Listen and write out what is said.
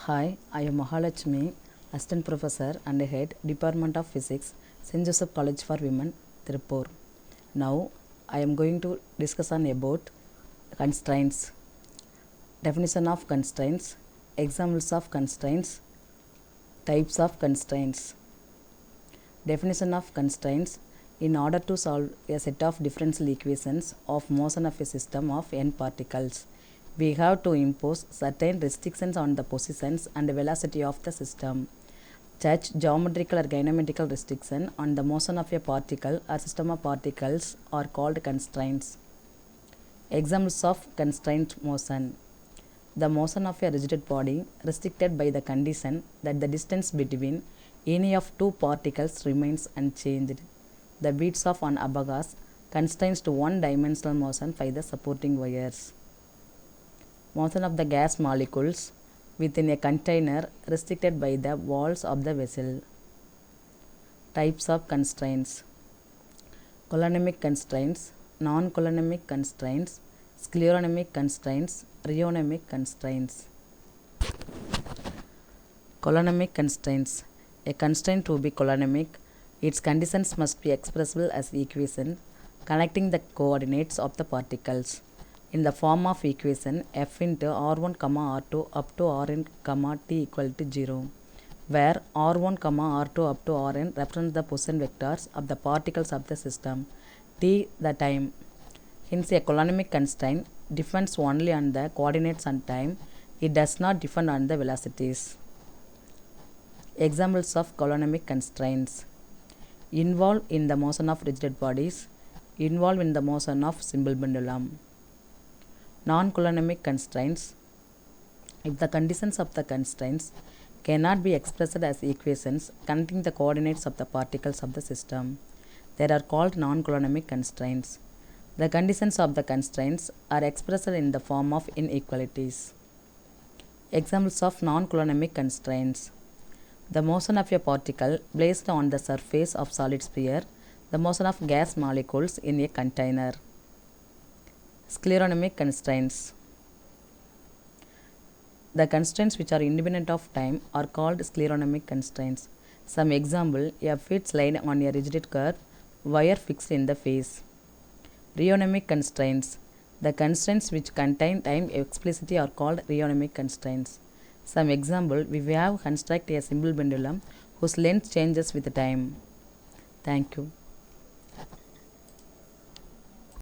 Hi, I am Mahalakshmi, Assistant Professor and Head, Department of Physics, St. Joseph College for Women, Tirupur. Now, I am going to discuss on about constraints, definition of constraints, examples of constraints, types of constraints. Definition of constraints. In order to solve a set of differential equations of motion of a system of n particles, we have to impose certain restrictions on the positions and velocity of the system. Such geometrical or kinematic restriction on the motion of a particle or system of particles are called constraints. Examples of constraint motion. The motion of a rigid body restricted by the condition that the distance between any of two particles remains unchanged. The beats of an abacus constrains to one-dimensional motion by the supporting wires. Motion of the gas molecules within a container restricted by the walls of the vessel. Types of constraints. Coulombic constraints, non-Coulombic constraints, scleronomic constraints, rheonomic constraints. Coulombic constraints. A constraint to be Coulombic, its conditions must be expressible as equation connecting the coordinates of the particles in the form of equation f into r1, r2 up to rn, t equal to 0, where r1, r2 up to rn represent the position vectors of the particles of the system, t the time. Hence, a Coulombic constraint depends only on the coordinates and time. It does not depend on the velocities. Examples of Coulombic constraints. Involved in the motion of rigid bodies, involved in the motion of simple pendulum. Non-Coulombic constraints. If the conditions of the constraints cannot be expressed as equations connecting the coordinates of the particles of the system, they are called non-Coulombic constraints. The conditions of the constraints are expressed in the form of inequalities. Examples of non-Coulombic constraints. The motion of a particle placed on the surface of solid sphere, the motion of gas molecules in a container. Scleronomic constraints. The constraints which are independent of time are called scleronomic constraints. Some example: a fixed line on a rigid curve, wire fixed in the face. Rheonomic constraints. The constraints which contain time explicitly are called rheonomic constraints. Some example: we have constructed a simple pendulum whose length changes with time. Thank you.